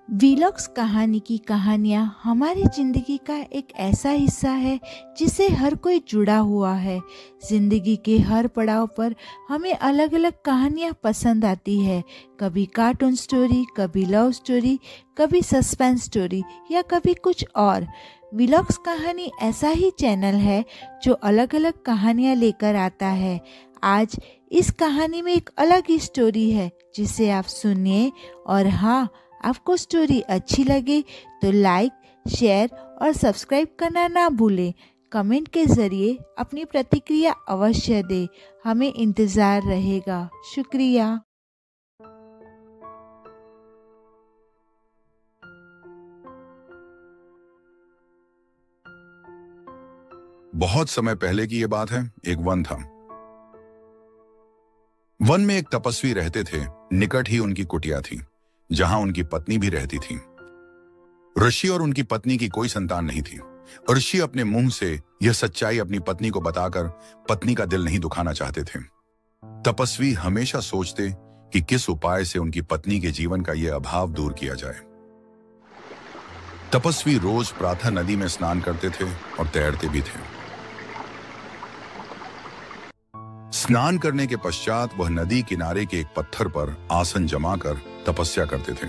Vlogs कहानी की कहानियाँ हमारी ज़िंदगी का एक ऐसा हिस्सा है जिससे हर कोई जुड़ा हुआ है। ज़िंदगी के हर पड़ाव पर हमें अलग अलग कहानियाँ पसंद आती है। कभी कार्टून स्टोरी, कभी लव स्टोरी, कभी सस्पेंस स्टोरी या कभी कुछ और। वीलॉग्स कहानी ऐसा ही चैनल है जो अलग अलग कहानियाँ लेकर आता है। आज इस कहानी में एक अलग ही स्टोरी है जिसे आप सुनिए। और हाँ, आपको स्टोरी अच्छी लगे तो लाइक, शेयर और सब्सक्राइब करना ना भूलें। कमेंट के ज़रिए अपनी प्रतिक्रिया अवश्य दें, हमें इंतज़ार रहेगा। शुक्रिया। बहुत समय पहले की ये बात है। एक वन था। वन में एक तपस्वी रहते थे। निकट ही उनकी कुटिया थी जहां उनकी पत्नी भी रहती थी। ऋषि और उनकी पत्नी की कोई संतान नहीं थी। ऋषि अपने मुंह से यह सच्चाई अपनी पत्नी को बताकर पत्नी का दिल नहीं दुखाना चाहते थे। तपस्वी हमेशा सोचते कि किस उपाय से उनकी पत्नी के जीवन का यह अभाव दूर किया जाए। तपस्वी रोज प्रातः नदी में स्नान करते थे और तैरते भी थे। स्नान करने के पश्चात वह नदी किनारे के एक पत्थर पर आसन जमाकर तपस्या करते थे।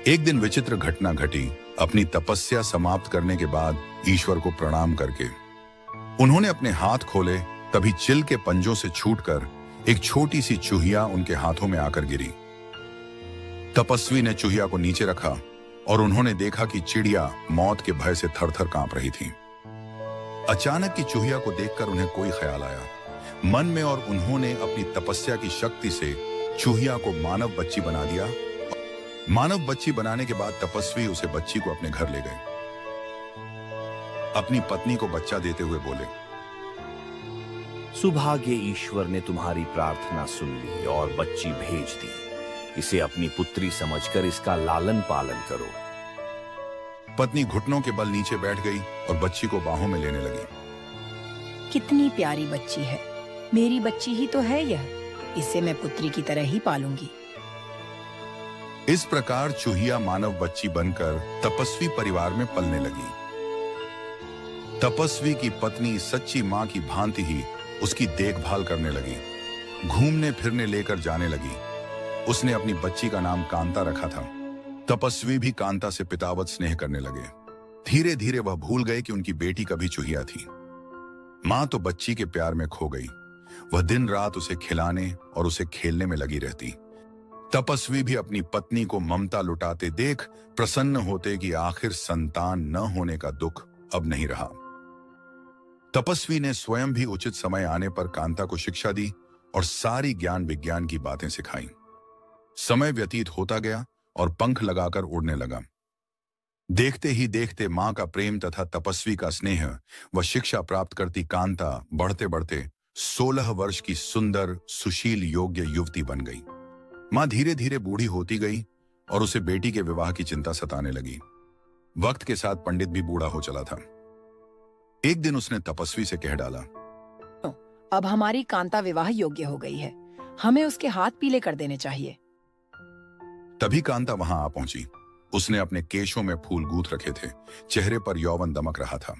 एक दिन विचित्र घटना घटी। अपनी तपस्या समाप्त करने के बाद ईश्वर को प्रणाम करके उन्होंने अपने हाथ खोले, तभी चिल के पंजों से छूटकर एक छोटी सी चूहिया उनके हाथों में आकर गिरी। तपस्वी ने चूहिया को नीचे रखा और उन्होंने देखा कि चिड़िया मौत के भय से थर-थर कांप रही थी। अचानक की चूहिया को देखकर उन्हें कोई ख्याल आया मन में और उन्होंने अपनी तपस्या की शक्ति से चूहिया को मानव बच्ची बना दिया। मानव बच्ची बनाने के बाद तपस्वी उसे बच्ची को अपने घर ले गए। अपनी पत्नी को बच्चा देते हुए बोले, सुभाग्य ईश्वर ने तुम्हारी प्रार्थना सुन ली और बच्ची भेज दी। इसे अपनी पुत्री समझकर इसका लालन पालन करो। पत्नी घुटनों के बल नीचे बैठ गई और बच्ची को बाहों में लेने लगी। कितनी प्यारी बच्ची है, मेरी बच्ची ही तो है यह। इसे मैं पुत्री की तरह ही पालूंगी। इस प्रकार चूहिया मानव बच्ची बनकर तपस्वी परिवार में पलने लगी। तपस्वी की पत्नी सच्ची मां की भांति ही उसकी देखभाल करने लगी, घूमने फिरने लेकर जाने लगी। उसने अपनी बच्ची का नाम कांता रखा था। तपस्वी भी कांता से पितावत स्नेह करने लगे। धीरे धीरे वह भूल गए कि उनकी बेटी कभी चूहिया थी। मां तो बच्ची के प्यार में खो गई। वह दिन रात उसे खिलाने और उसे खेलने में लगी रहती। तपस्वी भी अपनी पत्नी को ममता लुटाते देख प्रसन्न होते कि आखिर संतान न होने का दुख अब नहीं रहा। तपस्वी ने स्वयं भी उचित समय आने पर कांता को शिक्षा दी और सारी ज्ञान विज्ञान की बातें सिखाई। समय व्यतीत होता गया और पंख लगाकर उड़ने लगा। देखते ही देखते मां का प्रेम तथा तपस्वी का स्नेह व शिक्षा प्राप्त करती कांता बढ़ते बढ़ते 16 वर्ष की सुंदर सुशील योग्य युवती बन गई। मां धीरे धीरे बूढ़ी होती गई और उसे बेटी के विवाह की चिंता सताने लगी। वक्त के साथ पंडित भी बूढ़ा हो चला था। एक दिन उसने तपस्वी से कह डाला, अब हमारी कांता विवाह योग्य हो गई है, हमें उसके हाथ पीले कर देने चाहिए। तभी कांता वहां आ पहुंची। उसने अपने केशों में फूल गूंथ रखे थे, चेहरे पर यौवन दमक रहा था।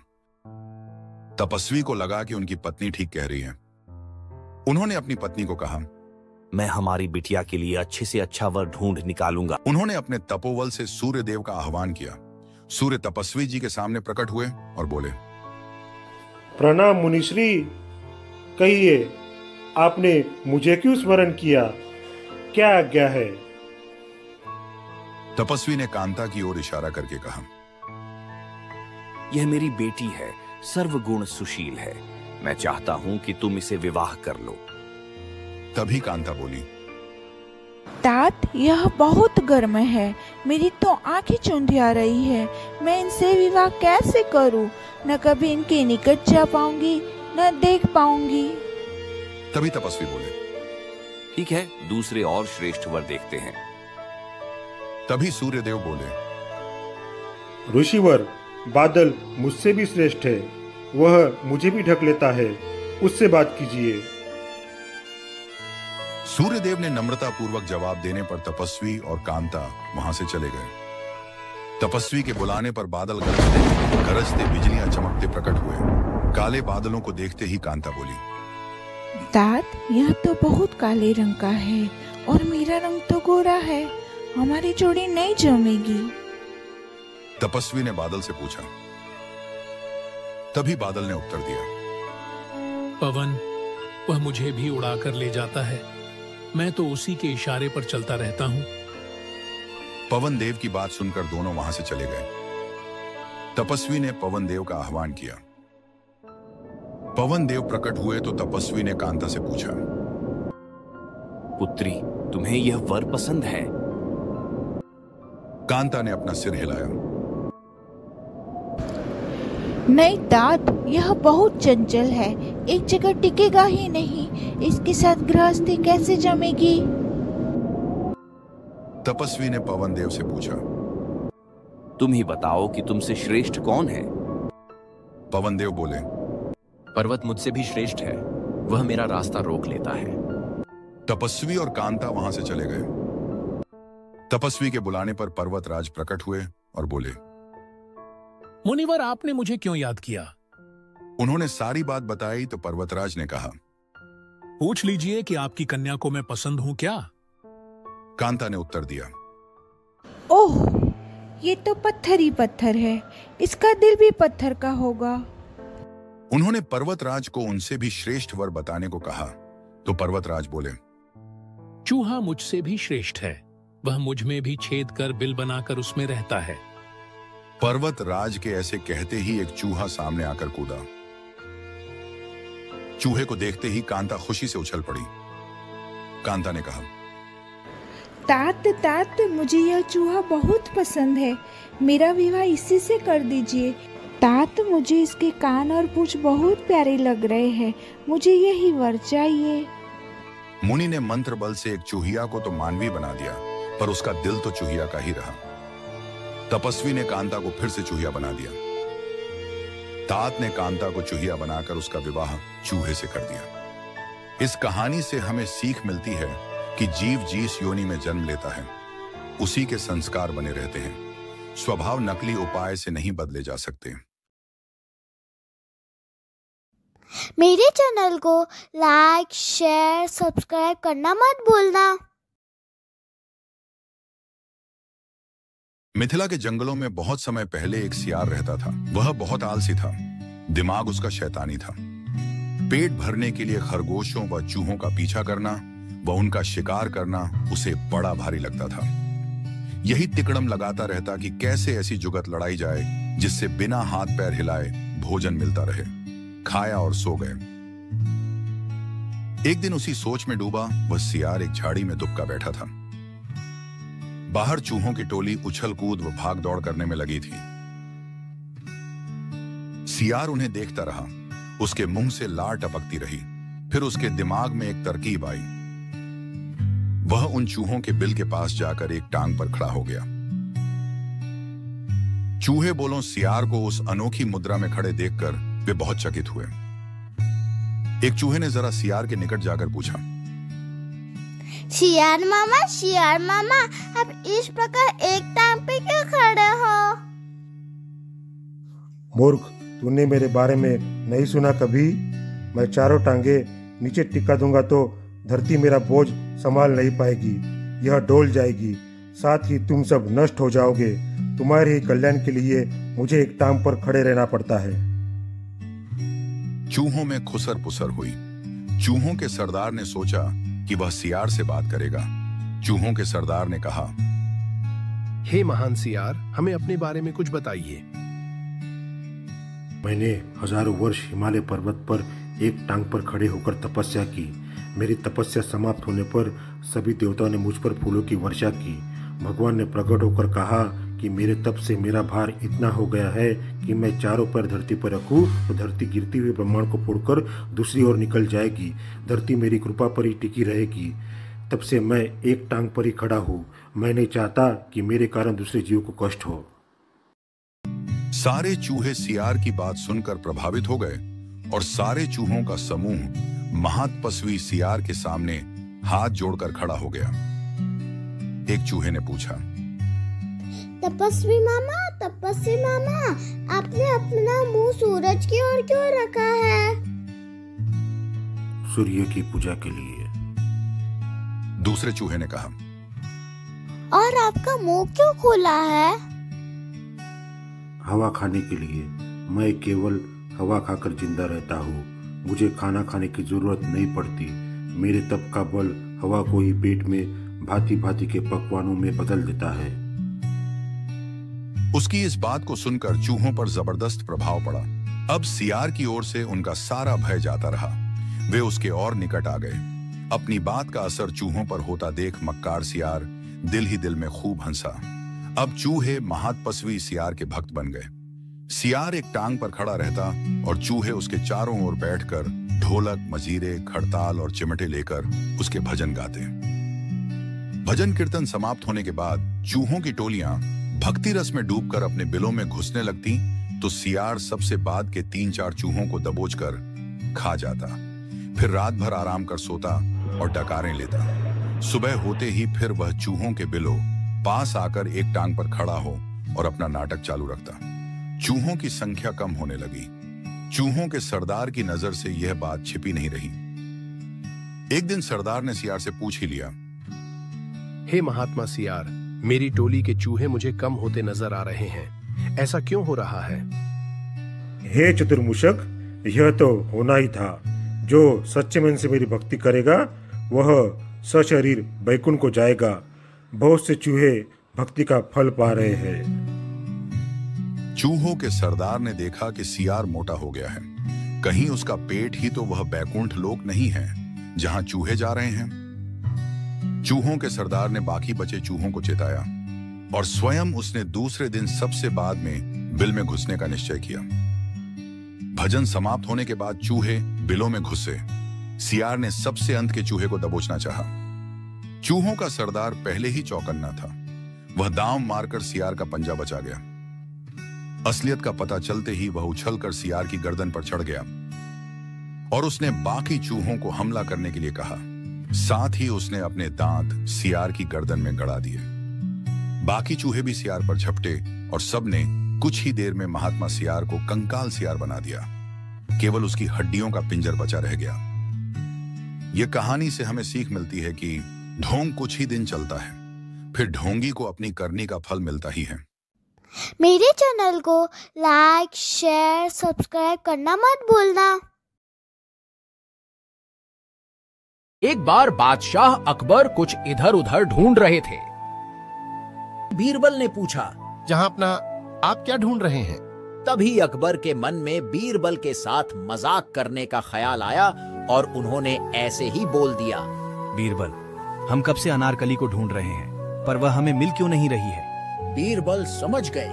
तपस्वी को लगा कि उनकी पत्नी ठीक कह रही है। उन्होंने अपनी पत्नी को कहा, मैं हमारी बिटिया के लिए अच्छे से अच्छा वर ढूंढ निकालूंगा। उन्होंने अपने तपोबल से सूर्य देव का आह्वान किया। सूर्य तपस्वी जी के सामने प्रकट हुए और बोले, प्रणाम मुनिश्री। कहिए, आपने मुझे क्यों स्मरण किया? क्या आज्ञा है? तपस्वी ने कांता की ओर इशारा करके कहा, यह मेरी बेटी है, सर्वगुण सुशील है। मैं चाहता हूं कि तुम इसे विवाह कर लो। तभी कांता बोली, तात, यह बहुत गर्म है, मेरी तो आंखें चुंधिया रही है। मैं इनसे विवाह कैसे करूं? न कभी इनके निकट जा पाऊंगी न देख पाऊंगी। तभी तपस्वी बोले, ठीक है, दूसरे और श्रेष्ठ वर देखते हैं। तभी सूर्यदेव बोले, ऋषिवर, बादल मुझसे भी श्रेष्ठ है, वह मुझे भी ढक लेता है, उससे बात कीजिए। सूर्यदेव ने नम्रता पूर्वक जवाब देने पर तपस्वी और कांता वहां से चले गए। तपस्वी के बुलाने पर बादल गरजते बिजलियां चमकते प्रकट हुए। काले बादलों को देखते ही कांता बोली, तात, यह तो बहुत काले रंग का है और मेरा रंग तो गोरा है, हमारी जोड़ी नहीं जमेगी। तपस्वी ने बादल से पूछा। तभी बादल ने उत्तर दिया, पवन, वह मुझे भी उड़ाकर ले जाता है, मैं तो उसी के इशारे पर चलता रहता हूँ। पवन देव की बात सुनकर दोनों वहां से चले गए। तपस्वी ने पवन देव का आह्वान किया। पवन देव प्रकट हुए तो तपस्वी ने कांता से पूछा, पुत्री, तुम्हें यह वर पसंद है? कांता ने अपना सिर हिलाया। नहीं तात, यह बहुत चंचल है, एक जगह टिकेगा ही नहीं, इसके साथ गृहस्थी कैसे जमेगी? तपस्वी ने पवन देव से पूछा। तुम ही बताओ कि तुमसे श्रेष्ठ कौन है? पवन देव बोले, पर्वत मुझसे भी श्रेष्ठ है, वह मेरा रास्ता रोक लेता है। तपस्वी और कांता वहां से चले गए। तपस्वी के बुलाने पर पर्वतराज प्रकट हुए और बोले, मुनिवर, आपने मुझे क्यों याद किया? उन्होंने सारी बात बताई तो पर्वतराज ने कहा, पूछ लीजिए कि आपकी कन्या को मैं पसंद हूं क्या? कांता ने उत्तर दिया, ओह, ये तो पत्थर ही पत्थर है, इसका दिल भी पत्थर का होगा। उन्होंने पर्वतराज को उनसे भी श्रेष्ठ वर बताने को कहा तो पर्वतराज बोले, चूहा मुझसे भी श्रेष्ठ है, वह मुझ में भी छेद कर बिल बनाकर उसमें रहता है। पर्वतराज के ऐसे कहते ही एक चूहा सामने आकर कूदा। चूहे को देखते ही कांता खुशी से उछल पड़ी। कांता ने कहा, तात तात, मुझे यह चूहा बहुत पसंद है, मेरा विवाह इसी से कर दीजिए। तात, मुझे इसके कान और पूंछ बहुत प्यारे लग रहे हैं, मुझे यही वर चाहिए। मुनि ने मंत्र बल से एक चूहिया को तो मानवी बना दिया, पर उसका दिल तो चूहिया का ही रहा। तपस्वी ने कांता को फिर से चूहिया बना दिया। तात ने कांता को चूहिया बनाकर उसका विवाह चूहे से कर दिया। इस कहानी से हमें सीख मिलती है कि जीव जिस योनि में जन्म लेता है उसी के संस्कार बने रहते हैं। स्वभाव नकली उपाय से नहीं बदले जा सकते। मेरे चैनल को लाइक, शेयर, सब्सक्राइब करना मत भूलना। मिथिला के जंगलों में बहुत समय पहले एक सियार रहता था। वह बहुत आलसी था, दिमाग उसका शैतानी था। पेट भरने के लिए खरगोशों व चूहों का पीछा करना व उनका शिकार करना उसे बड़ा भारी लगता था। यही तिकड़म लगाता रहता कि कैसे ऐसी जुगत लड़ाई जाए जिससे बिना हाथ पैर हिलाए भोजन मिलता रहे। खाया और सो गए। एक दिन उसी सोच में डूबा वह सियार एक झाड़ी में दुबका बैठा था। बाहर चूहों की टोली उछल कूद व भाग दौड़ करने में लगी थी। सियार उन्हें देखता रहा। उसके मुंह से लार टपकती रही। फिर उसके दिमाग में एक तरकीब आई। वह उन चूहों के बिल के पास जाकर एक टांग पर खड़ा हो गया। चूहे बोलों सियार को उस अनोखी मुद्रा में खड़े देखकर वे बहुत चकित हुए। एक चूहे ने जरा सियार के निकट जाकर पूछा, शियार मामा, आप इस प्रकार एक टांग पे क्यों खड़े हो? मूर्ख, तूने मेरे बारे में नहीं सुना कभी? मैं चारों टांगे नीचे टिका दूंगा तो धरती मेरा बोझ संभाल नहीं पाएगी, यह डोल जाएगी, साथ ही तुम सब नष्ट हो जाओगे। तुम्हारे ही कल्याण के लिए मुझे एक टांग पर खड़े रहना पड़ता है। चूहों में खुसर पुसर हुई। चूहों के सरदार ने सोचा कि वह सियार से बात करेगा। चूहों के सरदार ने कहा, हे महान सियार, हमें अपने बारे में कुछ बताइए। मैंने हजारों वर्ष हिमालय पर्वत पर एक टांग पर खड़े होकर तपस्या की। मेरी तपस्या समाप्त होने पर सभी देवताओं ने मुझ पर फूलों की वर्षा की। भगवान ने प्रकट होकर कहा कि मेरे तप से मेरा भार इतना हो गया है कि मैं चारों पैर धरती पर रखूं तो धरती गिरती हुई ब्रह्मांड को फोड़कर दूसरी ओर निकल जाएगी। धरती मेरी कृपा पर ही टिकी रहेगी। तब से मैं एक टांग पर ही खड़ा हूं। मैं नहीं चाहता कि मेरे कारण दूसरे जीव को कष्ट हो। सारे चूहे सियार की बात सुनकर प्रभावित हो गए और सारे चूहों का समूह महातपस्वी सियार के सामने हाथ जोड़कर खड़ा हो गया। एक चूहे ने पूछा, तपस्वी मामा, आपने अपना मुंह सूरज की ओर क्यों रखा है? सूर्य की पूजा के लिए। दूसरे चूहे ने कहा, और आपका मुंह क्यों खोला है? हवा खाने के लिए। मैं केवल हवा खाकर जिंदा रहता हूँ। मुझे खाना खाने की जरूरत नहीं पड़ती। मेरे तप का बल हवा को ही पेट में भांति भांति के पकवानों में बदल देता है। उसकी इस बात को सुनकर चूहों पर जबरदस्त प्रभाव पड़ा। अब सियार की ओर से उनका सारा भय जाता रहा। वे उसके और निकट आ गए। अपनी बात का असर चूहों पर होता देख मक्कार सियार दिल ही दिल में खूब हंसा। अब चूहे महातपस्वी सियार के भक्त बन गए। सियार एक टांग पर खड़ा रहता और चूहे उसके चारों ओर बैठकर ढोलक, मजीरे, खड़ताल और चिमटे लेकर उसके भजन गाते। भजन कीर्तन समाप्त होने के बाद चूहों की टोलियां भक्ति रस में डूबकर अपने बिलों में घुसने लगती तो सियार सबसे बाद के 3-4 चूहों को दबोचकर खा जाता। फिर रात भर आराम कर सोता और डकारें लेता। सुबह होते ही फिर वह चूहों के बिलों पास आकर एक टांग पर खड़ा हो और अपना नाटक चालू रखता। चूहों की संख्या कम होने लगी। चूहों के सरदार की नजर से यह बात छिपी नहीं रही। एक दिन सरदार ने सियार से पूछ ही लिया, हे महात्मा सियार, मेरी टोली के चूहे मुझे कम होते नजर आ रहे हैं। ऐसा क्यों हो रहा है? हे चतुर्मुशक, यह तो होना ही था। जो सच्चे मन से मेरी भक्ति करेगा वह सशरीर बैकुंठ को जाएगा। बहुत से चूहे भक्ति का फल पा रहे हैं। चूहों के सरदार ने देखा कि सियार मोटा हो गया है। कहीं उसका पेट ही तो वह बैकुंठ लोक नहीं है जहां चूहे जा रहे हैं। चूहों के सरदार ने बाकी बचे चूहों को चेताया और स्वयं उसने दूसरे दिन सबसे बाद में बिल में घुसने का निश्चय किया। भजन समाप्त होने के बाद चूहे बिलों में घुसे। सियार ने सबसे अंत के चूहे को दबोचना चाहा। चूहों का सरदार पहले ही चौकन्ना था। वह दांव मारकर सियार का पंजा बचा गया। असलियत का पता चलते ही वह उछलकर सियार की गर्दन पर चढ़ गया और उसने बाकी चूहों को हमला करने के लिए कहा। साथ ही उसने अपने दांत सियार की गर्दन में गड़ा दिए। बाकी चूहे भी सियार पर झपटे और सबने कुछ ही देर में महात्मा सियार को कंकाल सियार बना दिया। केवल उसकी हड्डियों का पिंजर बचा रह गया। यह कहानी से हमें सीख मिलती है कि ढोंग कुछ ही दिन चलता है, फिर ढोंगी को अपनी करनी का फल मिलता ही है। मेरे चैनल को लाइक, शेयर, सब्सक्राइब करना मत भूलना। एक बार बादशाह अकबर कुछ इधर उधर ढूंढ रहे थे। बीरबल ने पूछा, जहांपना, आप क्या ढूंढ रहे हैं? तभी अकबर के मन में बीरबल के साथ मजाक करने का ख्याल आया और उन्होंने ऐसे ही बोल दिया, बीरबल, हम कब से अनारकली को ढूंढ रहे हैं, पर वह हमें मिल क्यों नहीं रही है? बीरबल समझ गए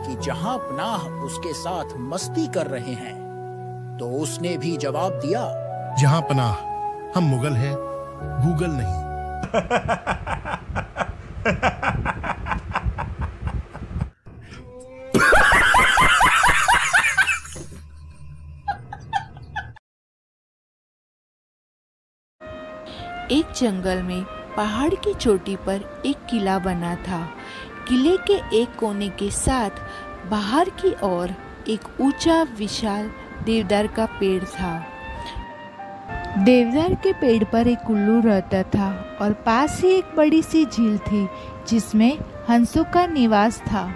कि जहां पनाह उसके साथ मस्ती कर रहे हैं, तो उसने भी जवाब दिया, जहां पनाह, हम मुगल हैं, गूगल नहीं। एक जंगल में पहाड़ की चोटी पर एक किला बना था। किले के एक कोने के साथ बाहर की ओर एक ऊंचा विशाल देवदार का पेड़ था। देवदार के पेड़ पर एक उल्लू रहता था और पास ही एक बड़ी सी झील थी जिसमें हंसों का निवास था।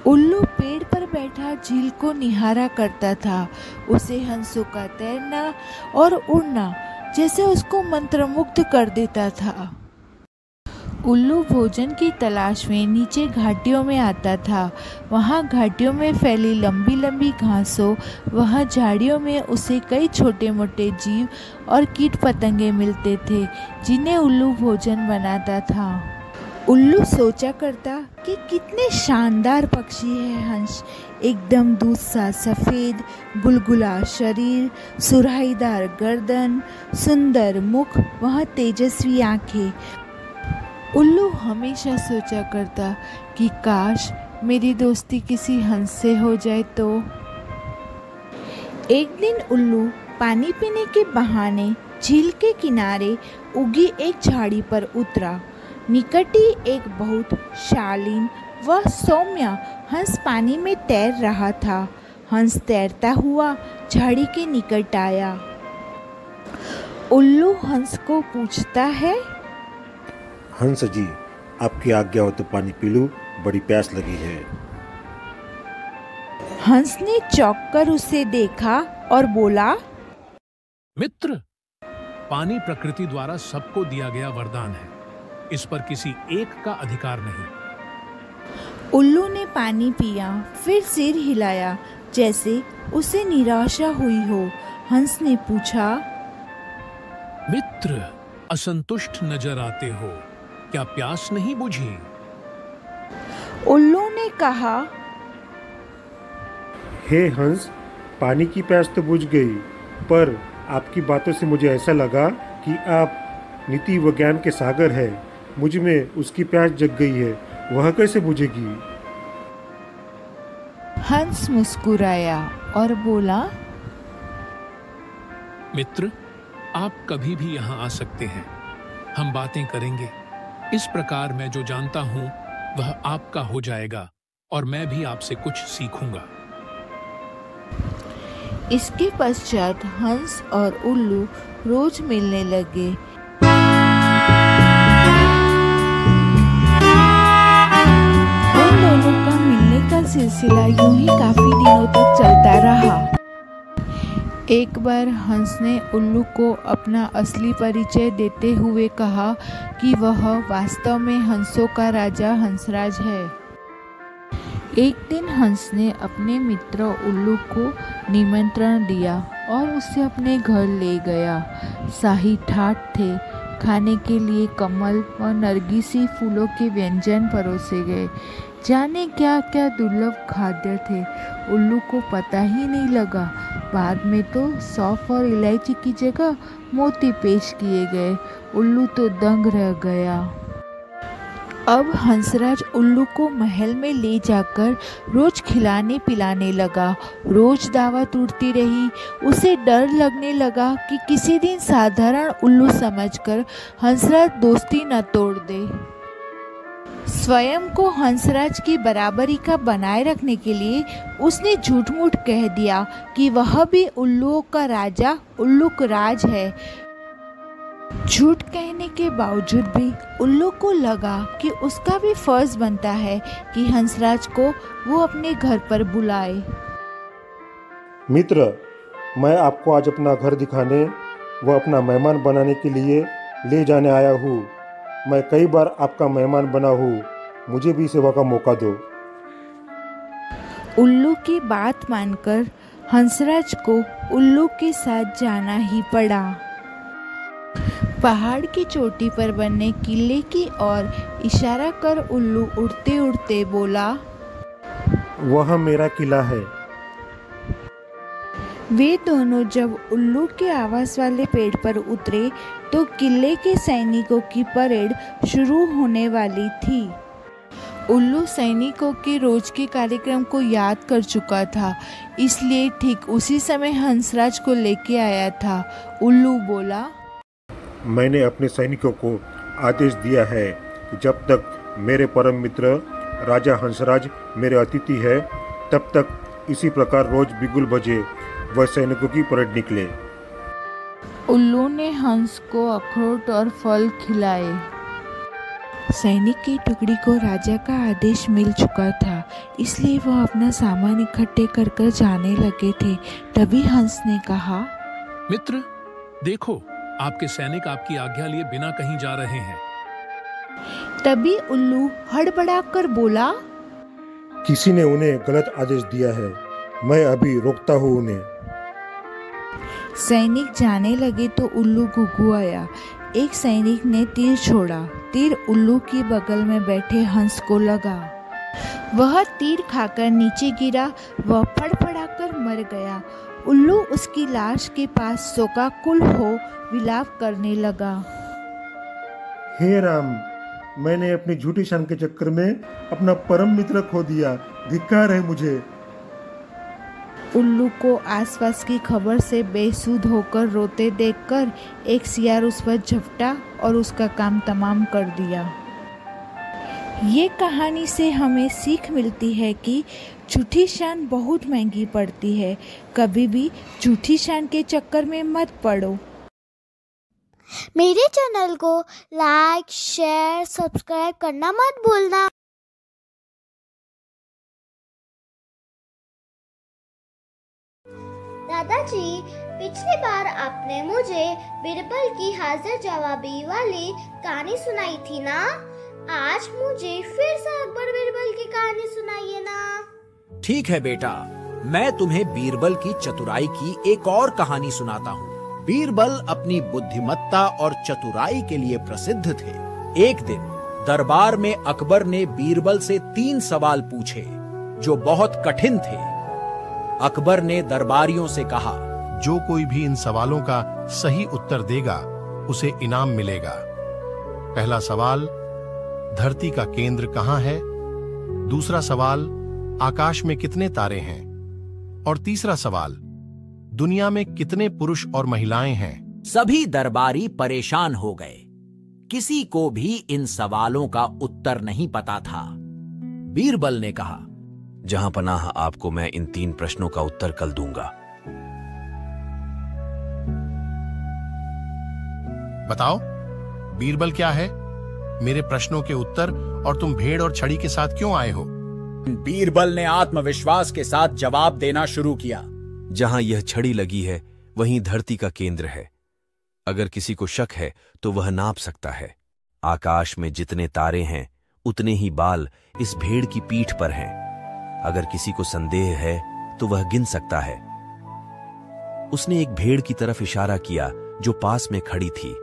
उल्लू पेड़ पर बैठा झील को निहारा करता था। उसे हंसों का तैरना और उड़ना जैसे उसको मंत्रमुग्ध कर देता था। उल्लू भोजन की तलाश में नीचे घाटियों में आता था। वहाँ घाटियों में फैली लंबी लंबी घासों, वहाँ झाड़ियों में उसे कई छोटे मोटे जीव और कीट पतंगे मिलते थे जिन्हें उल्लू भोजन बनाता था। उल्लू सोचा करता कि कितने शानदार पक्षी है हंस, एकदम दूध सा सफ़ेद, बुलबुला शरीर, सुराहीदार गर्दन, सुंदर मुख, वह तेजस्वी आंखें। उल्लू हमेशा सोचा करता कि काश मेरी दोस्ती किसी हंस से हो जाए तो। एक दिन उल्लू पानी पीने के बहाने झील के किनारे उगी एक झाड़ी पर उतरा। निकट ही एक बहुत शालीन व सौम्य हंस पानी में तैर रहा था। हंस तैरता हुआ झाड़ी के निकट आया। उल्लू हंस को पूछता है, हंस जी, आपकी आज्ञा हो तो पानी पी लूं, बड़ी प्यास लगी है। हंस ने चौंक कर उसे देखा और बोला, मित्र, पानी प्रकृति द्वारा सबको दिया गया वरदान है। इस पर किसी एक का अधिकार नहीं। उल्लू ने पानी पिया, फिर सिर हिलाया जैसे उसे निराशा हुई हो। हंस ने पूछा, मित्र, असंतुष्ट नजर आते हो, क्या प्यास नहीं बुझी? उल्लू ने कहा, हे हंस, पानी की प्यास तो बुझ गई, पर आपकी बातों से मुझे ऐसा लगा कि आप नीति व ज्ञान के सागर हैं। मुझ में उसकी प्यास जग गई है, वह कैसे बुझेगी? हंस मुस्कुराया और बोला, मित्र, आप कभी भी यहाँ आ सकते हैं। हम बातें करेंगे। इस प्रकार मैं जो जानता हूँ वह आपका हो जाएगा और मैं भी आपसे कुछ सीखूंगा। इसके पश्चात हंस और उल्लू रोज मिलने लगे। उन दोनों का मिलने का सिलसिला यूं ही काफी दिनों तक चलता रहा। एक बार हंस ने उल्लू को अपना असली परिचय देते हुए कहा कि वह वास्तव में हंसों का राजा हंसराज है। एक दिन हंस ने अपने मित्र उल्लू को निमंत्रण दिया और उसे अपने घर ले गया। शाही ठाट थे। खाने के लिए कमल और नरगिसी फूलों के व्यंजन परोसे गए। जाने क्या क्या दुर्लभ खाद्य थे, उल्लू को पता ही नहीं लगा। बाद में तो सौंफ और इलायची की जगह मोती पेश किए गए। उल्लू तो दंग रह गया। अब हंसराज उल्लू को महल में ले जाकर रोज खिलाने पिलाने लगा। रोज दावत उड़ती रही। उसे डर लगने लगा कि किसी दिन साधारण उल्लू समझकर हंसराज दोस्ती न तोड़ दे। स्वयं को हंसराज की बराबरी का बनाए रखने के लिए उसने झूठ मूठ कह दिया कि वह भी उल्लुओं का राजा उल्लुक राज है। झूठ कहने के बावजूद भी उल्लू को लगा कि उसका भी फर्ज बनता है कि हंसराज को वो अपने घर पर बुलाए। मित्र, मैं आपको आज अपना घर दिखाने व अपना मेहमान बनाने के लिए ले जाने आया हूँ। मैं कई बार आपका मेहमान बना हूँ, मुझे भी सेवा का मौका दो। उल्लू की बात मानकर हंसराज को उल्लू के साथ जाना ही पड़ा। पहाड़ की चोटी पर बने किले की ओर इशारा कर उल्लू उड़ते उड़ते बोला, वह मेरा किला है। वे दोनों जब उल्लू के आवास वाले पेड़ पर उतरे तो किले के सैनिकों की परेड शुरू होने वाली थी। उल्लू सैनिकों के रोज के कार्यक्रम को याद कर चुका था, इसलिए ठीक उसी समय हंसराज को लेके आया था। उल्लू बोला, मैंने अपने सैनिकों को आदेश दिया है कि जब तक मेरे परम मित्र राजा हंसराज मेरे अतिथि है, तब तक इसी प्रकार रोज बिगुल बजे वह सैनिकों की परेड निकले। उल्लू ने हंस को अखरोट और फल खिलाए। सैनिक की टुकड़ी को राजा का आदेश मिल चुका था, इसलिए वह अपना सामान इकट्ठे कर कर जाने लगे थे। तभी हंस ने कहा, मित्र, देखो, आपके सैनिक आपकी आज्ञा लिए बिना कहीं जा रहे हैं। तभी उल्लू हड़बड़ाकर बोला, किसी ने उन्हें गलत आदेश दिया है, मैं अभी रोकता हूँ उन्हें। सैनिक जाने लगे तो उल्लू घुघुआया। एक सैनिक ने तीर छोड़ा। तीर उल्लू की बगल में बैठे हंस को लगा। वह तीर खाकर नीचे गिरा। वह फड़फड़ाकर मर गया। उल्लू उसकी लाश के पास शोकाकुल हो विलाप करने लगा। हे राम, मैंने अपनी झूठी शान के चक्कर में अपना परम मित्र खो दिया। धिक्कार है मुझे। उल्लू को आसपास की खबर से बेसुध होकर रोते देखकर एक सियार उस पर झपटा और उसका काम तमाम कर दिया। ये कहानी से हमें सीख मिलती है कि झूठी शान बहुत महंगी पड़ती है। कभी भी झूठी शान के चक्कर में मत पड़ो। मेरे चैनल को लाइक, शेयर, सब्सक्राइब करना मत भूलना। दादाजी, पिछली बार आपने मुझे बीरबल की हाजिर जवाबी वाली कहानी सुनाई थी ना? आज मुझे फिर से अकबर बीरबल की कहानी सुनाइए ना। ठीक है बेटा, मैं तुम्हें बीरबल की चतुराई की एक और कहानी सुनाता हूँ। बीरबल अपनी बुद्धिमत्ता और चतुराई के लिए प्रसिद्ध थे। एक दिन दरबार में अकबर ने बीरबल से 3 सवाल पूछे जो बहुत कठिन थे। अकबर ने दरबारियों से कहा, जो कोई भी इन सवालों का सही उत्तर देगा उसे इनाम मिलेगा। पहला सवाल, धरती का केंद्र कहाँ है? दूसरा सवाल, आकाश में कितने तारे हैं? और तीसरा सवाल, दुनिया में कितने पुरुष और महिलाएं हैं? सभी दरबारी परेशान हो गए। किसी को भी इन सवालों का उत्तर नहीं पता था। बीरबल ने कहा, जहां पनाह आपको मैं इन 3 प्रश्नों का उत्तर कल दूंगा। बताओ, बीरबल क्या है? मेरे प्रश्नों के उत्तर, और तुम भेड़ और छड़ी के साथ क्यों आए हो? बीरबल ने आत्मविश्वास के साथ जवाब देना शुरू किया। जहां यह छड़ी लगी है वहीं धरती का केंद्र है। अगर किसी को शक है तो वह नाप सकता है। आकाश में जितने तारे हैं उतने ही बाल इस भेड़ की पीठ पर हैं। अगर किसी को संदेह है तो वह गिन सकता है। उसने एक भेड़ की तरफ इशारा किया जो पास में खड़ी थी।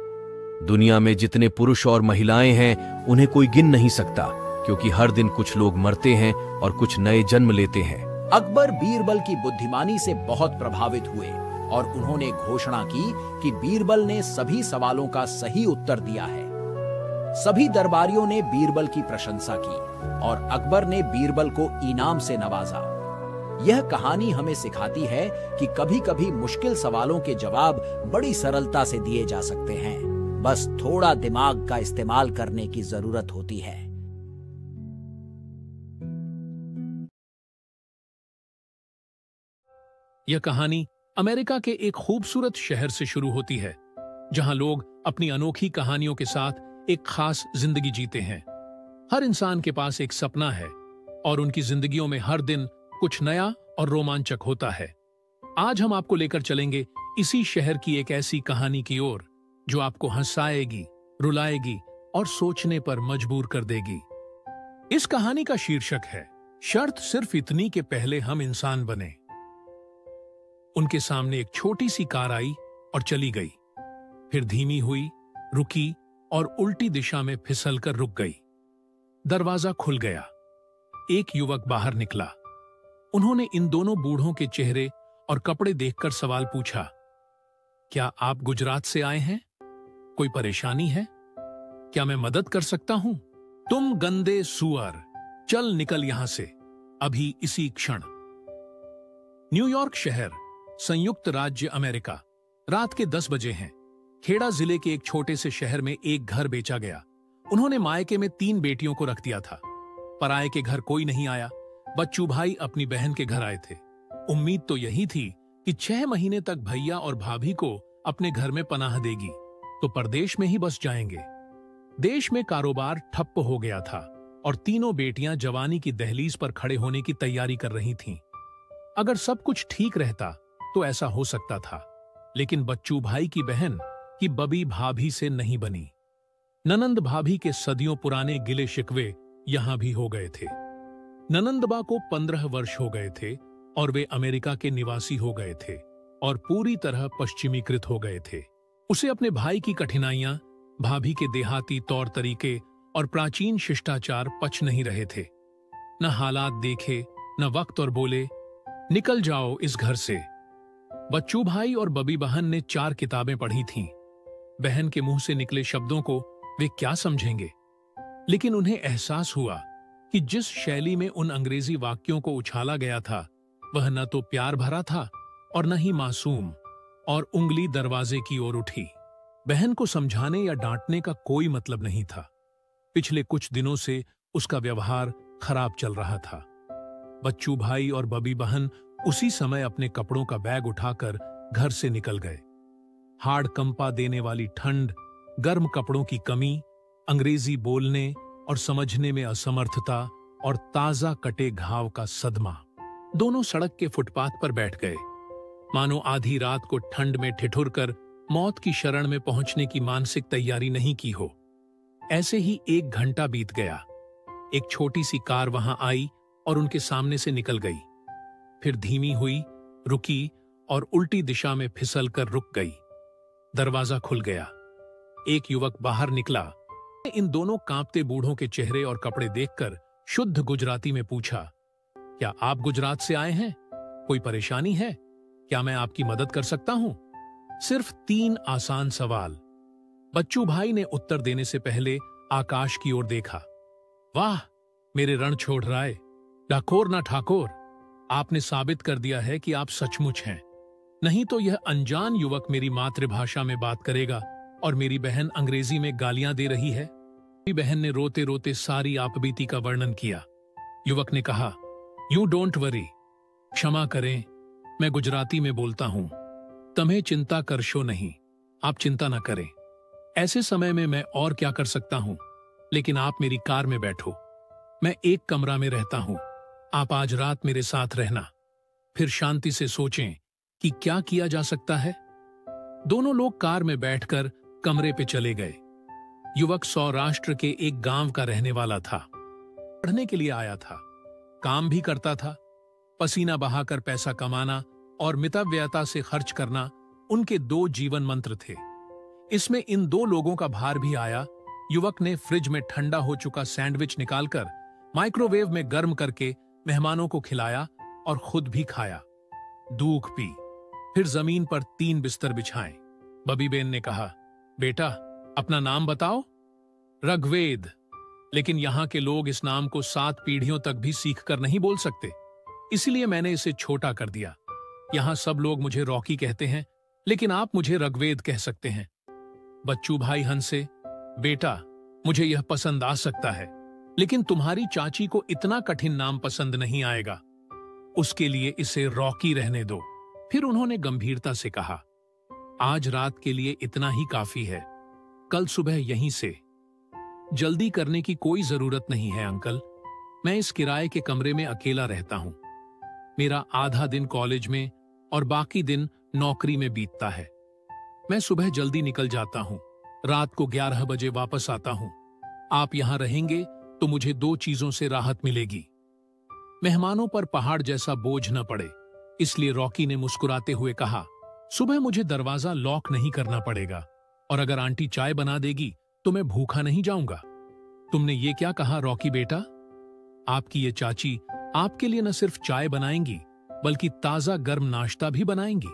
दुनिया में जितने पुरुष और महिलाएं हैं उन्हें कोई गिन नहीं सकता, क्योंकि हर दिन कुछ लोग मरते हैं और कुछ नए जन्म लेते हैं। अकबर बीरबल की बुद्धिमानी से बहुत प्रभावित हुए और उन्होंने घोषणा की कि बीरबल ने सभी सवालों का सही उत्तर दिया है। सभी दरबारियों ने बीरबल की प्रशंसा की और अकबर ने बीरबल को इनाम से नवाजा। यह कहानी हमें सिखाती है कि कभी-कभी मुश्किल सवालों के जवाब बड़ी सरलता से दिए जा सकते हैं। बस थोड़ा दिमाग का इस्तेमाल करने की जरूरत होती है। यह कहानी अमेरिका के एक खूबसूरत शहर से शुरू होती है, जहां लोग अपनी अनोखी कहानियों के साथ एक खास जिंदगी जीते हैं। हर इंसान के पास एक सपना है और उनकी जिंदगियों में हर दिन कुछ नया और रोमांचक होता है। आज हम आपको लेकर चलेंगे इसी शहर की एक ऐसी कहानी की ओर जो आपको हंसाएगी, रुलाएगी और सोचने पर मजबूर कर देगी। इस कहानी का शीर्षक है, शर्त सिर्फ इतनी कि पहले हम इंसान बने। उनके सामने एक छोटी सी कार आई और चली गई, फिर धीमी हुई, रुकी और उल्टी दिशा में फिसलकर रुक गई। दरवाजा खुल गया। एक युवक बाहर निकला। उन्होंने इन दोनों बूढ़ों के चेहरे और कपड़े देखकर सवाल पूछा, क्या आप गुजरात से आए हैं? कोई परेशानी है? क्या मैं मदद कर सकता हूं? तुम गंदे सुअर, चल निकल यहां से, अभी इसी क्षण। न्यूयॉर्क शहर, संयुक्त राज्य अमेरिका। रात के 10 बजे हैं। खेड़ा जिले के एक छोटे से शहर में एक घर बेचा गया। उन्होंने मायके में 3 बेटियों को रख दिया था। पराये के घर कोई नहीं आया। बच्चू भाई अपनी बहन के घर आए थे। उम्मीद तो यही थी कि 6 महीने तक भैया और भाभी को अपने घर में पनाह देगी तो परदेश में ही बस जाएंगे। देश में कारोबार ठप्प हो गया था और तीनों बेटियां जवानी की दहलीज पर खड़े होने की तैयारी कर रही थीं। अगर सब कुछ ठीक रहता तो ऐसा हो सकता था, लेकिन बच्चू भाई की बहन की बबी भाभी से नहीं बनी। ननंद भाभी के सदियों पुराने गिले शिकवे यहां भी हो गए थे। ननंदबा को 15 वर्ष हो गए थे और वे अमेरिका के निवासी हो गए थे और पूरी तरह पश्चिमीकृत हो गए थे। उसे अपने भाई की कठिनाइयां, भाभी के देहाती तौर तरीके और प्राचीन शिष्टाचार पच नहीं रहे थे। न हालात देखे, न वक्त, और बोले, निकल जाओ इस घर से। बच्चू भाई और बबी बहन ने 4 किताबें पढ़ी थीं। बहन के मुंह से निकले शब्दों को वे क्या समझेंगे, लेकिन उन्हें एहसास हुआ कि जिस शैली में उन अंग्रेजी वाक्यों को उछाला गया था वह न तो प्यार भरा था और न ही मासूम, और उंगली दरवाजे की ओर उठी। बहन को समझाने या डांटने का कोई मतलब नहीं था। पिछले कुछ दिनों से उसका व्यवहार खराब चल रहा था। बच्चू भाई और बबी बहन उसी समय अपने कपड़ों का बैग उठाकर घर से निकल गए। हाड़ कंपा देने वाली ठंड, गर्म कपड़ों की कमी, अंग्रेजी बोलने और समझने में असमर्थता और ताजा कटे घाव का सदमा। दोनों सड़क के फुटपाथ पर बैठ गए, मानो आधी रात को ठंड में ठिठुर कर मौत की शरण में पहुंचने की मानसिक तैयारी नहीं की हो। ऐसे ही 1 घंटा बीत गया। एक छोटी सी कार वहां आई और उनके सामने से निकल गई, फिर धीमी हुई, रुकी और उल्टी दिशा में फिसल कर रुक गई। दरवाजा खुल गया। एक युवक बाहर निकला। इन दोनों कांपते बूढ़ों के चेहरे और कपड़े देखकर शुद्ध गुजराती में पूछा, क्या आप गुजरात से आए हैं? कोई परेशानी है? क्या मैं आपकी मदद कर सकता हूं? सिर्फ 3 आसान सवाल। बच्चू भाई ने उत्तर देने से पहले आकाश की ओर देखा। वाह, मेरे रण छोड़ राय, डाकोर ना ठाकोर, आपने साबित कर दिया है कि आप सचमुच हैं। नहीं तो यह अनजान युवक मेरी मातृभाषा में बात करेगा और मेरी बहन अंग्रेजी में गालियां दे रही है। मेरी बहन ने रोते रोते सारी आपबीती का वर्णन किया। युवक ने कहा, यू डोंट वरी, क्षमा करें, मैं गुजराती में बोलता हूं। तुम्हें चिंता करशो नहीं, आप चिंता ना करें। ऐसे समय में मैं और क्या कर सकता हूं, लेकिन आप मेरी कार में बैठो। मैं एक कमरा में रहता हूं, आप आज रात मेरे साथ रहना, फिर शांति से सोचें कि क्या किया जा सकता है। दोनों लोग कार में बैठकर कमरे पे चले गए। युवक सौराष्ट्र के एक गांव का रहने वाला था। पढ़ने के लिए आया था, काम भी करता था। पसीना बहाकर पैसा कमाना और मितव्ययता से खर्च करना उनके 2 जीवन मंत्र थे। इसमें इन 2 लोगों का भार भी आया। युवक ने फ्रिज में ठंडा हो चुका सैंडविच निकालकर माइक्रोवेव में गर्म करके मेहमानों को खिलाया और खुद भी खाया। दूध पी, फिर जमीन पर 3 बिस्तर बिछाए। बबी बेन ने कहा, बेटा अपना नाम बताओ। ऋग्वेद। लेकिन यहां के लोग इस नाम को 7 पीढ़ियों तक भी सीख कर नहीं बोल सकते, इसलिए मैंने इसे छोटा कर दिया। यहां सब लोग मुझे रॉकी कहते हैं, लेकिन आप मुझे ऋग्वेद कह सकते हैं। बच्चू भाई हंसे, बेटा मुझे यह पसंद आ सकता है, लेकिन तुम्हारी चाची को इतना कठिन नाम पसंद नहीं आएगा, उसके लिए इसे रॉकी रहने दो। फिर उन्होंने गंभीरता से कहा, आज रात के लिए इतना ही काफी है, कल सुबह यहीं से। जल्दी करने की कोई जरूरत नहीं है अंकल, मैं इस किराए के कमरे में अकेला रहता हूं। मेरा आधा दिन कॉलेज में और बाकी दिन नौकरी में बीतता है। मैं सुबह जल्दी निकल जाता हूं, रात को 11 बजे वापस आता हूं। आप यहां रहेंगे तो मुझे 2 चीजों से राहत मिलेगी। मेहमानों पर पहाड़ जैसा बोझ न पड़े, इसलिए रॉकी ने मुस्कुराते हुए कहा, सुबह मुझे दरवाजा लॉक नहीं करना पड़ेगा, और अगर आंटी चाय बना देगी तो मैं भूखा नहीं जाऊंगा। तुमने ये क्या कहा रॉकी बेटा? आपकी ये चाची आपके लिए न सिर्फ चाय बनाएंगी, बल्कि ताजा गर्म नाश्ता भी बनाएंगी।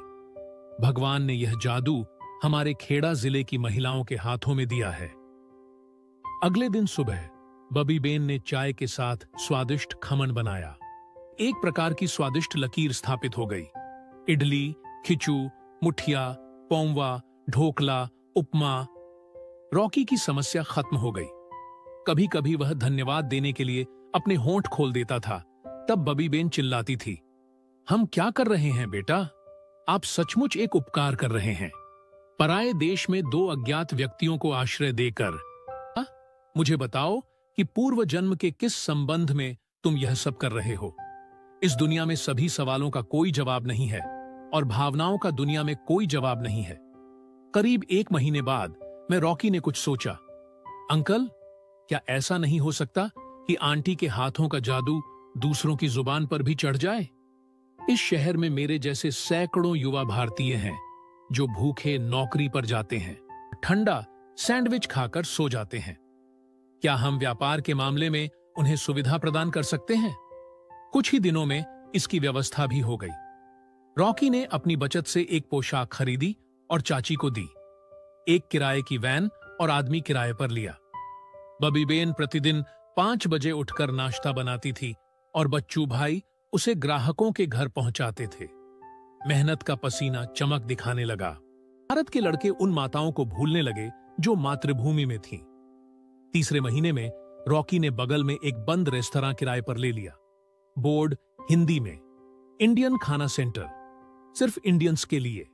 भगवान ने यह जादू हमारे खेड़ा जिले की महिलाओं के हाथों में दिया है। अगले दिन सुबह बबी बेन ने चाय के साथ स्वादिष्ट खमन बनाया। एक प्रकार की स्वादिष्ट लकीर स्थापित हो गई। इडली, खिचू, मुठिया, पौंवा, ढोकला, उपमा। रॉकी की समस्या खत्म हो गई। कभी कभी वह धन्यवाद देने के लिए अपने होंठ खोल देता था, तब बबी बेन चिल्लाती थी, हम क्या कर रहे हैं बेटा? आप सचमुच एक उपकार कर रहे हैं। पराये देश में 2 अज्ञात व्यक्तियों को आश्रय देकर। मुझे बताओ कि पूर्व जन्म के किस संबंध में तुम यह सब कर रहे हो? इस दुनिया में सभी सवालों का कोई जवाब नहीं है, और भावनाओं का दुनिया में कोई जवाब नहीं है। करीब 1 महीने बाद मैं रॉकी ने कुछ सोचा, अंकल क्या ऐसा नहीं हो सकता कि आंटी के हाथों का जादू दूसरों की जुबान पर भी चढ़ जाए? इस शहर में मेरे जैसे सैकड़ों युवा भारतीय हैं जो भूखे नौकरी पर जाते हैं, ठंडा सैंडविच खाकर सो जाते हैं। क्या हम व्यापार के मामले में उन्हें सुविधा प्रदान कर सकते हैं? कुछ ही दिनों में इसकी व्यवस्था भी हो गई। रॉकी ने अपनी बचत से एक पोशाक खरीदी और चाची को दी। एक किराए की वैन और आदमी किराए पर लिया। बबी बेन प्रतिदिन 5 बजे उठकर नाश्ता बनाती थी और बच्चू भाई उसे ग्राहकों के घर पहुंचाते थे। मेहनत का पसीना चमक दिखाने लगा। भारत के लड़के उन माताओं को भूलने लगे जो मातृभूमि में थीं। तीसरे महीने में रॉकी ने बगल में एक बंद रेस्तरां किराए पर ले लिया। बोर्ड हिंदी में, इंडियन खाना सेंटर, सिर्फ इंडियंस के लिए।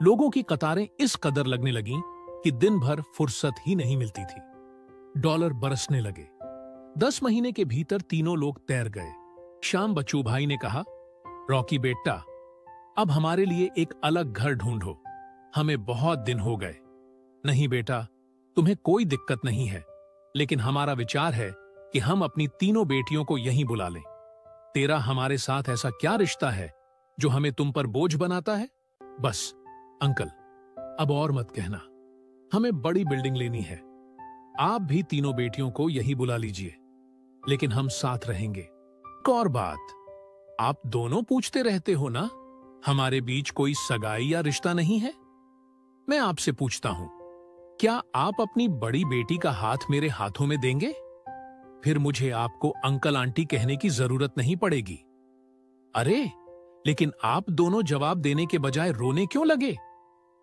लोगों की कतारें इस कदर लगने लगीं कि दिन भर फुर्सत ही नहीं मिलती थी। डॉलर बरसने लगे। 10 महीने के भीतर तीनों लोग तैर गए। शाम बच्चू भाई ने कहा, रॉकी बेटा, अब हमारे लिए एक अलग घर ढूंढो, हमें बहुत दिन हो गए। नहीं बेटा, तुम्हें कोई दिक्कत नहीं है, लेकिन हमारा विचार है कि हम अपनी तीनों बेटियों को यहीं बुला लें। तेरा हमारे साथ ऐसा क्या रिश्ता है जो हमें तुम पर बोझ बनाता है? बस अंकल, अब और मत कहना। हमें बड़ी बिल्डिंग लेनी है। आप भी तीनों बेटियों को यही बुला लीजिए, लेकिन हम साथ रहेंगे। एक और बात, आप दोनों पूछते रहते हो ना, हमारे बीच कोई सगाई या रिश्ता नहीं है? मैं आपसे पूछता हूं, क्या आप अपनी बड़ी बेटी का हाथ मेरे हाथों में देंगे? फिर मुझे आपको अंकल आंटी कहने की जरूरत नहीं पड़ेगी। अरे, लेकिन आप दोनों जवाब देने के बजाय रोने क्यों लगे?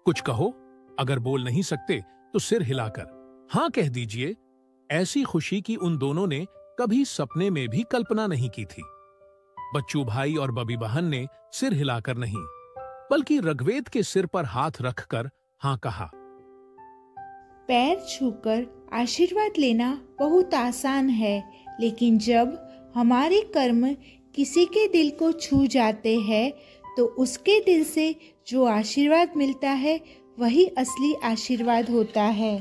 कुछ कहो। अगर बोल नहीं सकते तो सिर हिलाकर हां कह दीजिए। ऐसी खुशी की उन दोनों ने कभी सपने में भी कल्पना नहीं की थी। बच्चू भाई और बबी बहन ने सिर हिलाकर नहीं, बल्कि रघवेद के सिर पर हाथ रखकर हां कहा। पैर छूकर आशीर्वाद लेना बहुत आसान है, लेकिन जब हमारे कर्म किसी के दिल को छू जाते हैं तो उसके दिल से जो आशीर्वाद मिलता है वही असली आशीर्वाद होता है।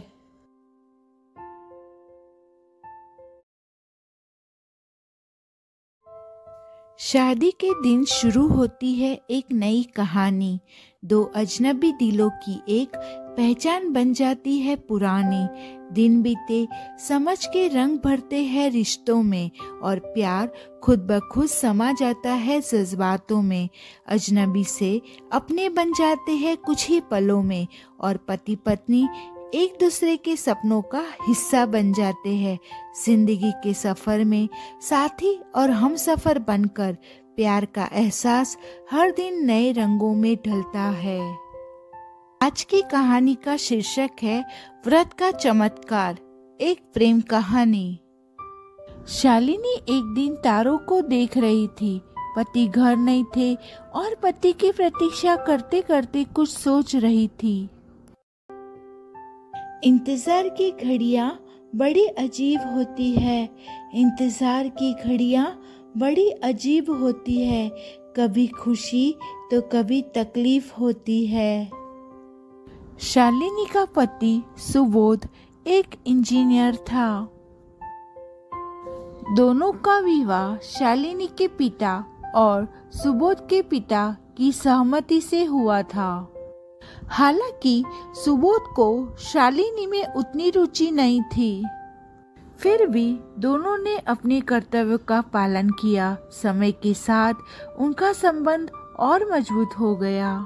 शादी के दिन शुरू होती है एक नई कहानी। दो अजनबी दिलों की एक पहचान बन जाती है पुरानी। दिन बीते समझ के रंग भरते हैं रिश्तों में, और प्यार खुद ब खुद समा जाता है जज्बातों में। अजनबी से अपने बन जाते हैं कुछ ही पलों में, और पति पत्नी एक दूसरे के सपनों का हिस्सा बन जाते हैं। जिंदगी के सफर में साथी और हम सफर बनकर प्यार का एहसास हर दिन नए रंगों में ढलता है। आज की कहानी का शीर्षक है व्रत का चमत्कार, एक प्रेम कहानी। शालिनी एक दिन तारों को देख रही थी। पति घर नहीं थे और पति की प्रतीक्षा करते करते कुछ सोच रही थी। इंतजार की घड़ियां बड़ी अजीब होती है। इंतजार की घड़ियां बड़ी अजीब होती है। कभी खुशी तो कभी तकलीफ होती है। शालिनी का पति सुबोध एक इंजीनियर था। दोनों का विवाह शालिनी के पिता और सुबोध के पिता की सहमति से हुआ था। हालांकि सुबोध को शालिनी में उतनी रुचि नहीं थी, फिर भी दोनों ने अपने कर्तव्य का पालन किया। समय के साथ उनका संबंध और मजबूत हो गया।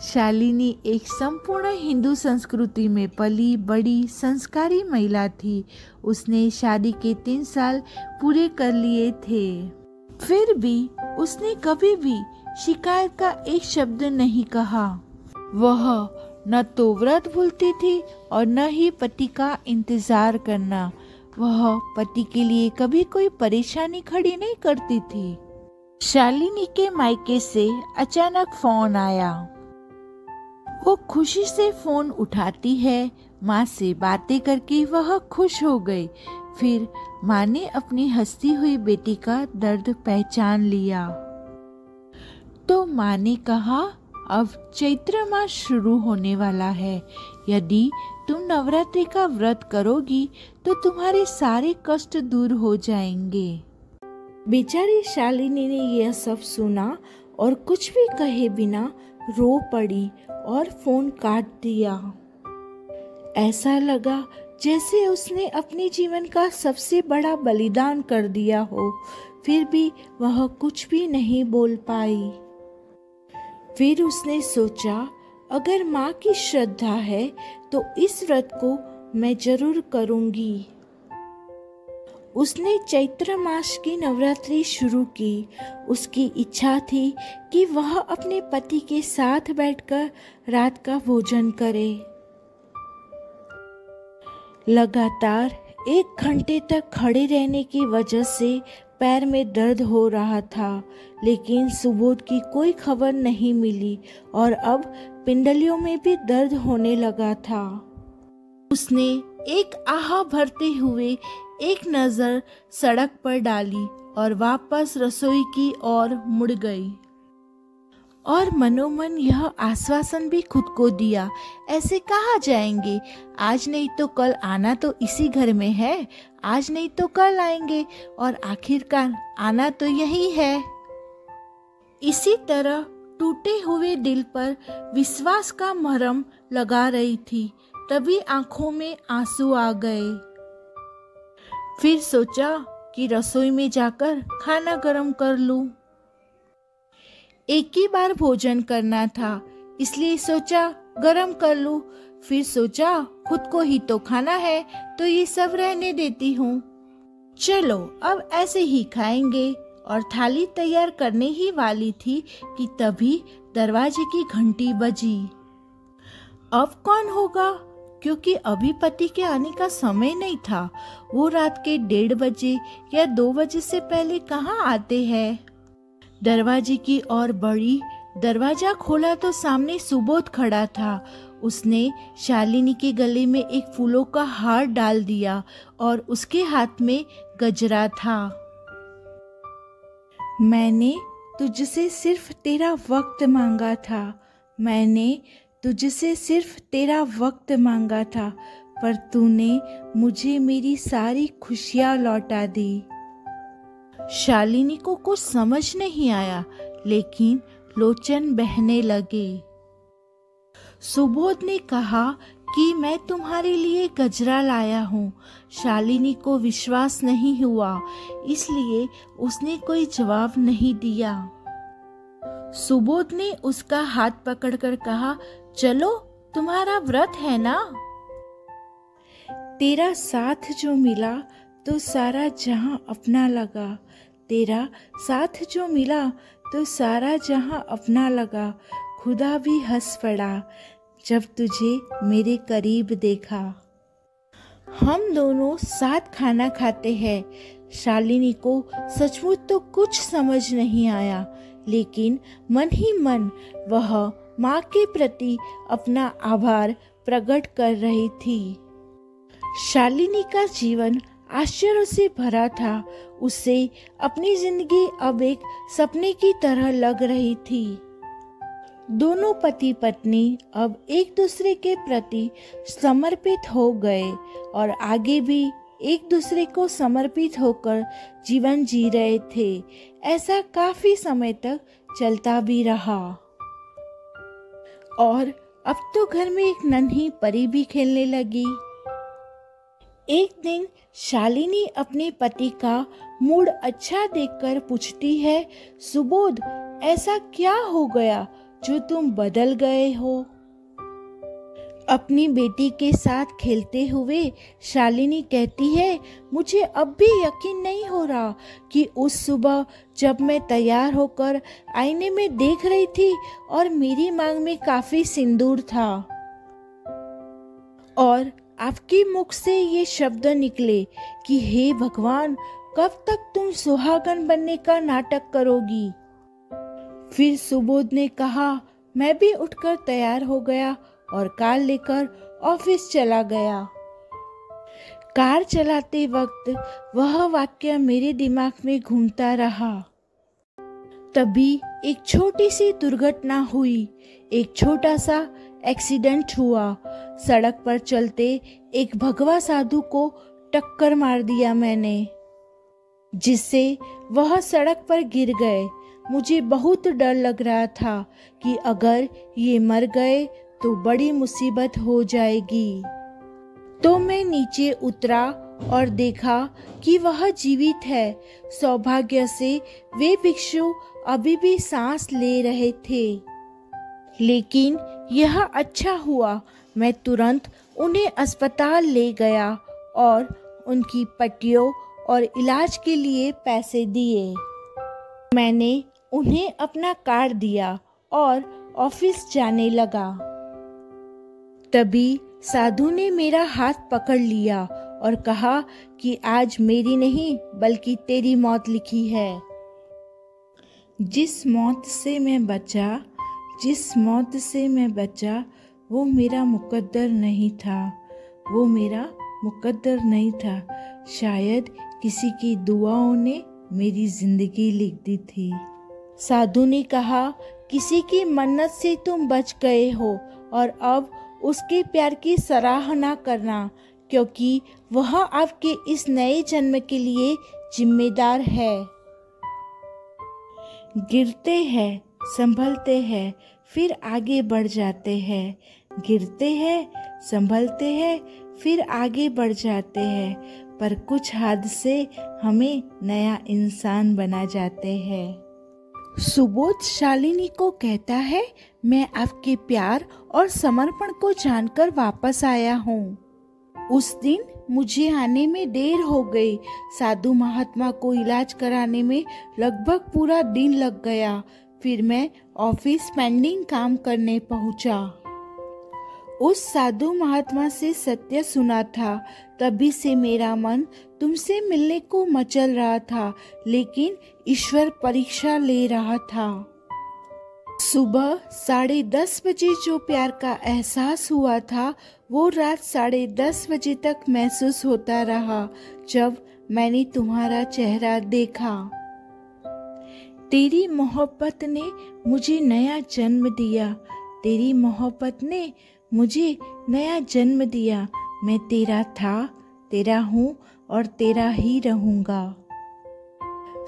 शालिनी एक संपूर्ण हिंदू संस्कृति में पली बड़ी संस्कारी महिला थी। उसने शादी के 3 साल पूरे कर लिए थे, फिर भी उसने कभी भी शिकायत का एक शब्द नहीं कहा। वह न तो व्रत भूलती थी और न ही पति का इंतजार करना। वह पति के लिए कभी कोई परेशानी खड़ी नहीं करती थी। शालिनी के मायके से अचानक फोन आया। वो खुशी से फोन उठाती है। माँ से बातें करके वह खुश हो गई। फिर माँ ने अपनी हंसती हुई बेटी का दर्द पहचान लिया। तो माँ ने कहा, अब चैत्र मास शुरू होने वाला है। यदि तुम नवरात्रि का व्रत करोगी तो तुम्हारे सारे कष्ट दूर हो जाएंगे। बेचारी शालिनी ने यह सब सुना और कुछ भी कहे बिना रो पड़ी और फोन काट दिया। ऐसा लगा जैसे उसने अपने जीवन का सबसे बड़ा बलिदान कर दिया हो, फिर भी वह कुछ भी नहीं बोल पाई। फिर उसने सोचा, अगर माँ की श्रद्धा है तो इस व्रत को मैं जरूर करूंगी। उसने चैत्र मास की नवरात्रि शुरू की। उसकी इच्छा थी कि वह अपने पति के साथ बैठकर रात का भोजन करे। लगातार 1 घंटे तक खड़े रहने की वजह से पैर में दर्द हो रहा था, लेकिन सुबोध की कोई खबर नहीं मिली और अब पिंडलियों में भी दर्द होने लगा था। उसने एक आह भरते हुए एक नजर सड़क पर डाली और वापस रसोई की ओर मुड़ गई और मनोमन यह आश्वासन भी खुद को दिया, ऐसे कहाँ जाएंगे, आज नहीं तो कल आना तो इसी घर में है, आज नहीं तो कल आएंगे और आखिरकार आना तो यही है। इसी तरह टूटे हुए दिल पर विश्वास का मरहम लगा रही थी, तभी आंखों में आंसू आ गए। फिर सोचा कि रसोई में जाकर खाना गर्म कर लूं। एक ही बार भोजन करना था, इसलिए सोचा गरम कर लूं। फिर सोचा खुद को ही तो खाना है, तो ये सब रहने देती हूँ। चलो अब ऐसे ही खाएंगे। और थाली तैयार करने ही वाली थी कि तभी दरवाजे की घंटी बजी। अब कौन होगा, क्योंकि अभी पति के आने का समय नहीं था। वो रात के 1:30 बजे या 2 बजे से पहले कहाँ आते हैं। दरवाजे की ओर बढ़ी, दरवाजा खोला तो सामने सुबोध खड़ा था। उसने शालिनी के गले में एक फूलों का हार डाल दिया और उसके हाथ में गजरा था। मैंने तुझसे सिर्फ तेरा वक्त मांगा था, मैंने तुझसे सिर्फ तेरा वक्त मांगा था, पर तूने मुझे मेरी सारी खुशियाँ लौटा दी। शालिनी को कुछ समझ नहीं आया, लेकिन लोचन बहने लगे। सुबोध ने कहा कि मैं तुम्हारे लिए गजरा लाया हूँ। शालिनी को विश्वास नहीं हुआ, इसलिए उसने कोई जवाब नहीं दिया। सुबोध ने उसका हाथ पकड़कर कहा, चलो तुम्हारा व्रत है ना। तेरा साथ जो मिला तो सारा जहां अपना लगा, तेरा साथ जो मिला तो सारा जहां अपना लगा। खुदा भी हंस पड़ा जब तुझे मेरे करीब देखा। हम दोनों साथ खाना खाते हैं। शालिनी को सचमुच तो कुछ समझ नहीं आया, लेकिन मन ही मन वह माँ के प्रति अपना आभार प्रकट कर रही थी। शालिनी का जीवन आश्चर्य से भरा था। उसे अपनी जिंदगी अब एक सपने की तरह लग रही थी। दोनों पति पत्नी अब एक दूसरे के प्रति समर्पित हो गए और आगे भी एक दूसरे को समर्पित होकर जीवन जी रहे थे। ऐसा काफी समय तक चलता भी रहा और अब तो घर में एक नन्ही परी भी खेलने लगी। एक दिन शालिनी अपने पति का मूड अच्छा देखकर पूछती है, सुबोध ऐसा क्या हो गया जो तुम बदल गए हो। अपनी बेटी के साथ खेलते हुए शालिनी कहती है, मुझे अब भी यकीन नहीं हो रहा कि उस सुबह जब मैं तैयार होकर आईने में देख रही थी और मेरी मांग में काफी सिंदूर था और आपके मुख से ये शब्द निकले कि हे भगवान, कब तक तुम सुहागन बनने का नाटक करोगी। फिर सुबोध ने कहा, मैं भी उठकर तैयार हो गया और कार लेकर ऑफिस चला गया। कार चलाते वक्त वह वाक्य मेरे दिमाग में घूमता रहा। तभी एक छोटी सी दुर्घटना हुई, एक छोटा सा एक्सीडेंट हुआ। सड़क पर चलते एक भगवा साधु को टक्कर मार दिया मैंने, जिससे वह सड़क पर गिर गए। मुझे बहुत डर लग रहा था कि अगर ये मर गए तो बड़ी मुसीबत हो जाएगी। तो मैं नीचे उतरा और देखा कि वह जीवित है। सौभाग्य से वे भिक्षु अभी भी सांस ले रहे थे। लेकिन यह अच्छा हुआ, मैं तुरंत उन्हें अस्पताल ले गया और उनकी पट्टियों और इलाज के लिए पैसे दिए। मैंने उन्हें अपना कार्ड दिया और ऑफिस जाने लगा। तभी साधु ने मेरा हाथ पकड़ लिया और कहा कि आज मेरी नहीं बल्कि तेरी मौत लिखी है। जिस मौत से मैं बचा वो मेरा मुकद्दर नहीं था। शायद किसी की दुआओं ने मेरी जिंदगी लिख दी थी। साधु ने कहा, किसी की मन्नत से तुम बच गए हो और अब उसके प्यार की सराहना करना, क्योंकि वह आपके इस नए जन्म के लिए जिम्मेदार है। गिरते हैं, संभलते हैं, फिर आगे बढ़ जाते हैं। गिरते हैं, संभलते हैं, फिर आगे बढ़ जाते हैं, पर कुछ हादसे हमें नया इंसान बना जाते हैं। सुबोध शालिनी को कहता है, मैं आपके प्यार और समर्पण को जानकर वापस आया हूँ। उस दिन मुझे आने में देर हो गई। साधु महात्मा को इलाज कराने में लगभग पूरा दिन लग गया। फिर मैं ऑफिस पेंडिंग काम करने पहुंचा। उस साधु महात्मा से सत्य सुना था। तभी से मेरा मन तुमसे मिलने को मचल रहा था, लेकिन ईश्वर परीक्षा ले रहा था। सुबह 10:30 बजे जो प्यार का एहसास हुआ था, वो रात 10:30 बजे तक महसूस होता रहा जब मैंने तुम्हारा चेहरा देखा। तेरी मोहब्बत ने मुझे नया जन्म दिया। तेरी मोहब्बत ने मुझे नया जन्म दिया। मैं तेरा था, तेरा हूँ और तेरा ही रहूँगा।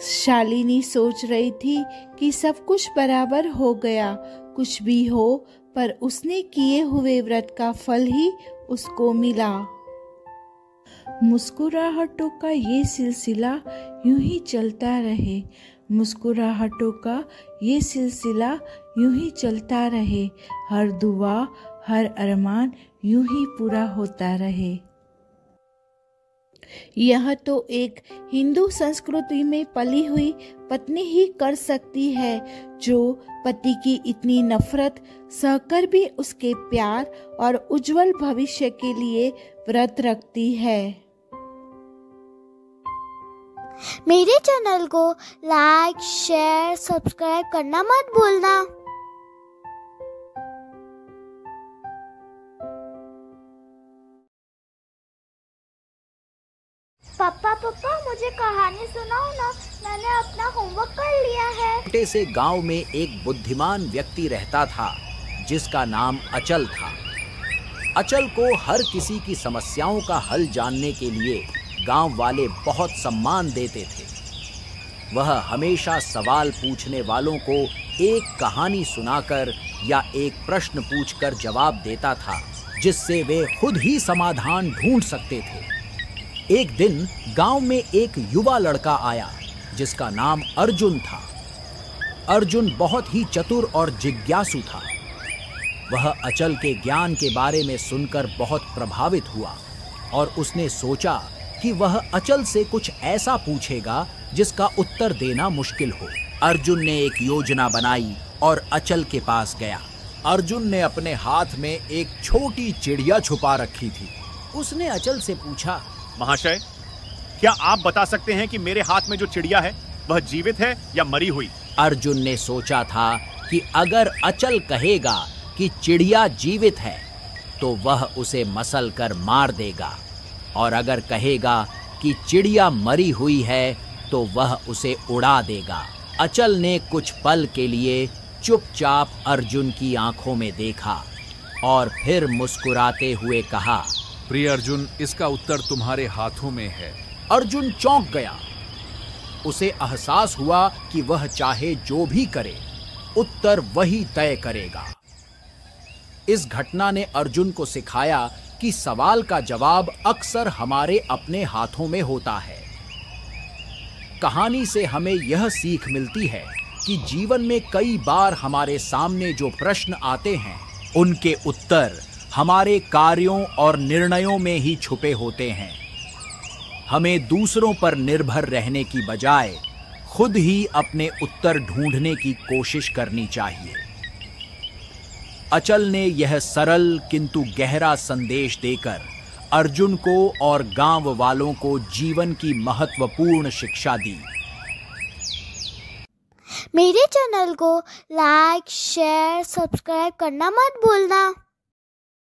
शालिनी सोच रही थी कि सब कुछ बराबर हो गया। कुछ भी हो, पर उसने किए हुए व्रत का फल ही उसको मिला। मुस्कुराहटों का ये सिलसिला यूं ही चलता रहे। मुस्कुराहटों का ये सिलसिला यूं ही चलता रहे। हर दुआ, हर अरमान यूं ही पूरा होता रहे। यह तो एक हिंदू संस्कृति में पली हुई पत्नी ही कर सकती है, जो पति की इतनी नफरत सहकर भी उसके प्यार और उज्जवल भविष्य के लिए व्रत रखती है। मेरे चैनल को लाइक, शेयर, सब्सक्राइब करना मत भूलना। पापा मुझे कहानी सुनाओ ना, मैंने अपना होमवर्क कर लिया है। छोटे से गांव में एक बुद्धिमान व्यक्ति रहता था जिसका नाम अचल था। अचल को हर किसी की समस्याओं का हल जानने के लिए गांव वाले बहुत सम्मान देते थे। वह हमेशा सवाल पूछने वालों को एक कहानी सुनाकर या एक प्रश्न पूछकर जवाब देता था, जिससे वे खुद ही समाधान ढूंढ सकते थे। एक दिन गांव में एक युवा लड़का आया जिसका नाम अर्जुन था। अर्जुन बहुत ही चतुर और जिज्ञासु था। वह अचल के ज्ञान के बारे में सुनकर बहुत प्रभावित हुआ और उसने सोचा कि वह अचल से कुछ ऐसा पूछेगा जिसका उत्तर देना मुश्किल हो। अर्जुन ने एक योजना बनाई और अचल के पास गया। अर्जुन ने अपने हाथ में एक छोटी चिड़िया छुपा रखी थी। उसने अचल से पूछा, महाशय, क्या आप बता सकते हैं कि मेरे हाथ में जो चिड़िया है वह जीवित है या मरी हुई? अर्जुन ने सोचा था कि अगर अचल कहेगा कि चिड़िया जीवित है तो वह उसे मसल कर मार देगा, और अगर कहेगा कि चिड़िया मरी हुई है तो वह उसे उड़ा देगा। अचल ने कुछ पल के लिए चुपचाप अर्जुन की आंखों में देखा और फिर मुस्कुराते हुए कहा, प्रिय अर्जुन, इसका उत्तर तुम्हारे हाथों में है। अर्जुन चौंक गया। उसे एहसास हुआ कि वह चाहे जो भी करे, उत्तर वही तय करेगा। इस घटना ने अर्जुन को सिखाया कि सवाल का जवाब अक्सर हमारे अपने हाथों में होता है। कहानी से हमें यह सीख मिलती है कि जीवन में कई बार हमारे सामने जो प्रश्न आते हैं, उनके उत्तर हमारे कार्यों और निर्णयों में ही छुपे होते हैं। हमें दूसरों पर निर्भर रहने की बजाय खुद ही अपने उत्तर ढूंढने की कोशिश करनी चाहिए। अचल ने यह सरल किंतु गहरा संदेश देकर अर्जुन को और गांव वालों को जीवन की महत्वपूर्ण शिक्षा दी। मेरे चैनल को लाइक, शेयर, सब्सक्राइब करना मत भूलना।